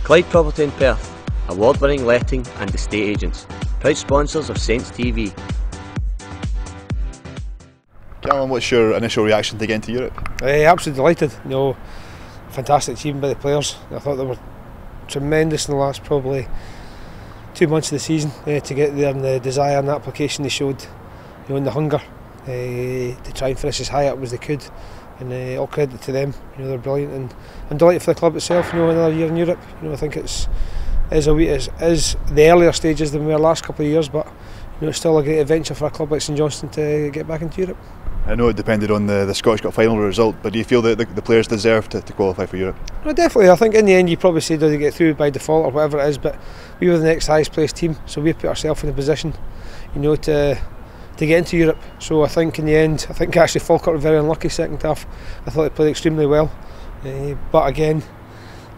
Clyde Property in Perth, award-winning letting and estate agents, proud sponsors of Saints TV. Callum, what's your initial reaction to getting to Europe? Absolutely delighted. Fantastic achievement by the players. I thought they were tremendous in the last probably 2 months of the season to get there, and the desire and the application they showed, and the hunger to try and finish as high up as they could. And all credit to them. They're brilliant, and I'm delighted for the club itself. Another year in Europe. I think it's the earlier stages than we were last couple of years, but it's still a great adventure for a club like St Johnstone to get back into Europe. I know it depended on the Scottish Cup final result, but do you feel that the players deserve to qualify for Europe? Well, definitely. I think in the end you probably say do they get through by default or whatever it is, but we were the next highest placed team, so we put ourselves in a position, to get into Europe. So I think in the end, actually Falkirk were very unlucky second half. I thought they played extremely well, but again,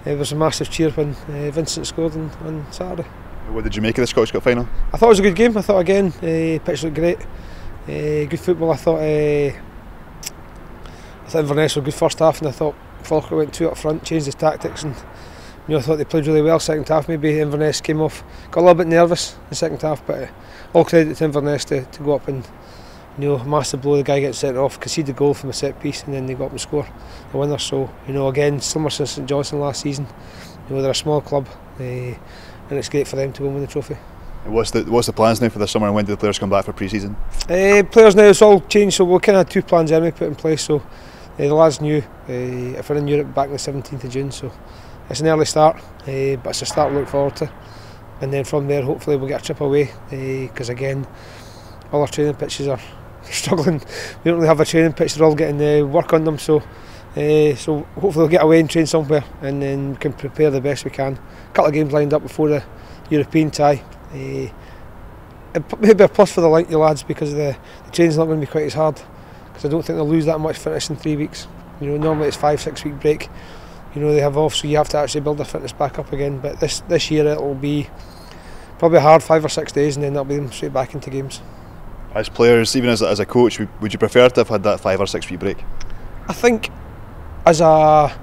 it was a massive cheer when Vincent scored on Saturday. What did you make of the Scottish Cup final? I thought it was a good game. I thought again, pitch looked great. Good football. I thought Inverness were good first half, and I thought Falkirk went two up front, changed his tactics, and I thought they played really well second half. Maybe Inverness came off, got a little bit nervous in the second half, but all credit to Inverness to go up and massive blow. The guy gets sent off, conceded the goal from a set piece, and then they go up and score the winner. So again, similar to St Johnstone last season, they're a small club, and it's great for them to win the trophy. What's the plans now for the summer, and when do the players come back for pre-season? Players now, it's all changed, so we kind of had 2 plans anyway put in place. So the lads knew if we're in Europe back on the 17th of June, so it's an early start, but it's a start to look forward to. And then from there, hopefully we'll get a trip away, because again, all our training pitches are struggling. We don't really have a training pitch; they're all getting work on them. So hopefully we'll get away and train somewhere, and then we can prepare the best we can. A couple of games lined up before the European tie. Maybe a plus for the lads, because the training's not going to be quite as hard, because I don't think they'll lose that much fitness in 3 weeks. Normally it's 5-6 week break. They have off, so you have to actually build their fitness back up again. But this year it'll be probably a hard 5 or 6 days, and then that'll be them straight back into games. As players, even as a coach, would you prefer to have had that 5 or 6 week break? I think as I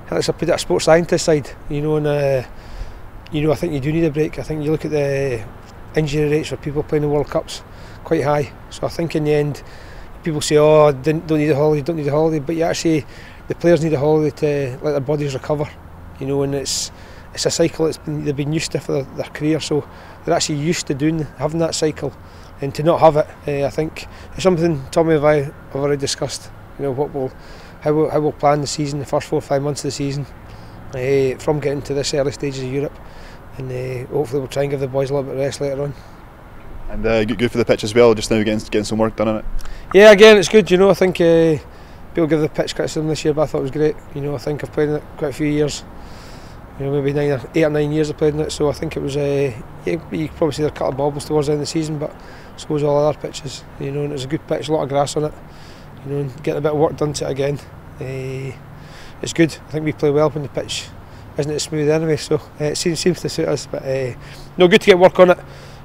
put it, a sports scientist side, I think you do need a break. I think you look at the injury rates for people playing the World Cups, quite high. So I think in the end, people say, don't need a holiday, but the players need a holiday to let their bodies recover, and it's a cycle they've been used to for their career, so they're actually used to having that cycle, and to not have it, I think it's something Tommy and I have already discussed. How we'll plan the season, the first 4 or 5 months of the season, from getting to this early stages of Europe, and hopefully we'll try and give the boys a little bit of rest later on. And good for the pitch as well, just now getting some work done on it. Yeah, again, it's good. I think people give the pitch criticism this year, but I thought it was great. I think I've played in it quite a few years. Maybe 8 or 9 years I've played in it, so I think it was. You could probably see there a couple of bobbles towards the end of the season, but so was all other pitches. And it was a good pitch, a lot of grass on it. And getting a bit of work done to it again. It's good. I think we play well when the pitch isn't it smooth anyway, so it seems to suit us. But good to get work on it.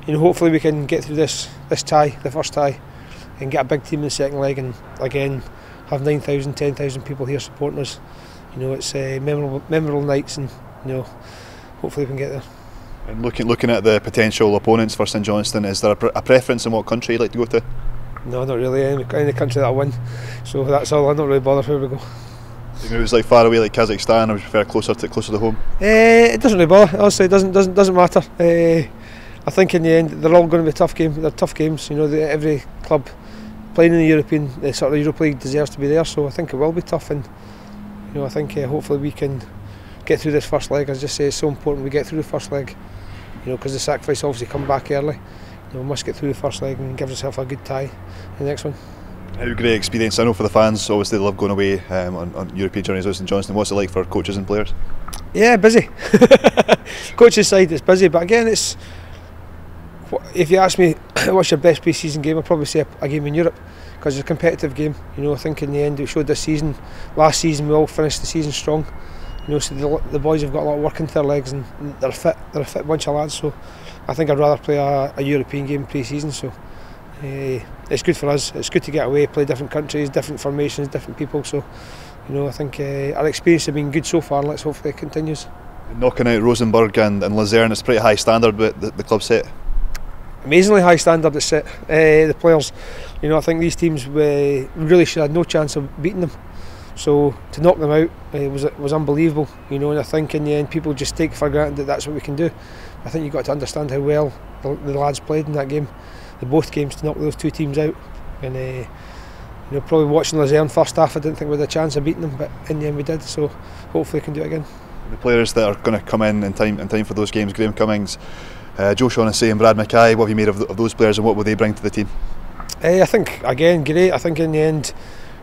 Hopefully we can get through this tie, the first tie, and get a big team in the second leg, and again have 9,000, 10,000 people here supporting us. It's memorable nights, and hopefully we can get there. And looking at the potential opponents for St Johnstone, is there a preference in what country you'd like to go to? No, not really. Any country that'll win, so that's all. I'm not really bothered where we go. If it was like far away like Kazakhstan, or would you prefer closer to home? It doesn't really bother. Honestly, it doesn't matter. I think in the end they're all going to be tough games. They're tough games. Every club playing in the European, the sort of Europa League, deserves to be there. So I think it will be tough, and I think hopefully we can get through this first leg. As I just say, it's so important we get through the first leg. Because the sacrifice obviously come back early. We must get through the first leg and give ourselves a good tie in the next one. How great experience. I know for the fans, obviously they love going away on European journeys with St Johnstone. What's it like for coaches and players? Yeah, busy. Coaches side, it's busy, but again, it's. If you ask me what's your best pre-season game, I'd probably say a game in Europe, because it's a competitive game. I think in the end we showed this season. Last season we all finished the season strong. So the boys have got a lot of work into their legs, and they're fit. They're a fit bunch of lads. So I think I'd rather play a European game pre-season. So it's good for us. It's good to get away, play different countries, different formations, different people. So I think our experience has been good so far. Let's hopefully it continues. Knocking out Rosenborg and Luzern, it's a pretty high standard, but the club set. Amazingly high standard it's set. The players, I think these teams really should have no chance of beating them. So to knock them out was unbelievable, and I think in the end people just take for granted that that's what we can do. I think you've got to understand how well the lads played in that game, both games, to knock those two teams out. And probably watching Luzern first half, I didn't think we had a chance of beating them, but in the end we did. So hopefully we can do it again. The players that are going to come in time for those games: Graham Cummings, Joe Shaughnessy and Brad Mackay. What have you made of those players, and what will they bring to the team? I think again great. I think in the end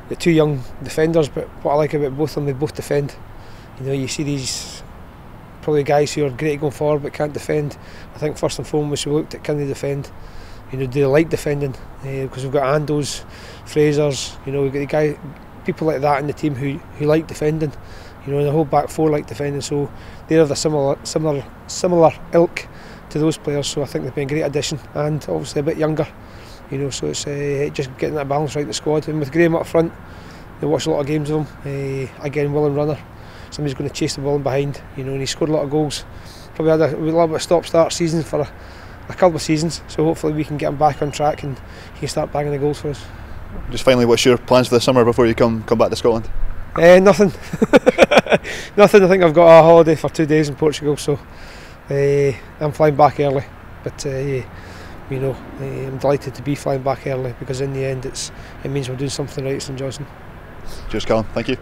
the two young defenders, but what I like about both of them, they both defend. You see these probably guys who are great going forward but can't defend. I think first and foremost we looked at, can they defend? Do they like defending? Because we've got Andos, Frasers, we've got people like that in the team who like defending. And the whole back four like defending, so they're the similar ilk to those players. So I think they've been a great addition, and obviously a bit younger. So it's just getting that balance right in the squad. And with Graham up front, they watch a lot of games of him. Again, willing runner, somebody's going to chase the ball in behind. And he scored a lot of goals. Probably had a little bit of stop-start season for a couple of seasons. So hopefully we can get him back on track and he can start banging the goals for us. Just finally, what's your plans for the summer before you come back to Scotland? Nothing. Nothing. I think I've got a holiday for 2 days in Portugal, so I'm flying back early. But I'm delighted to be flying back early, because in the end it means we're doing something right at St Johnstone. Cheers, Callum. Thank you.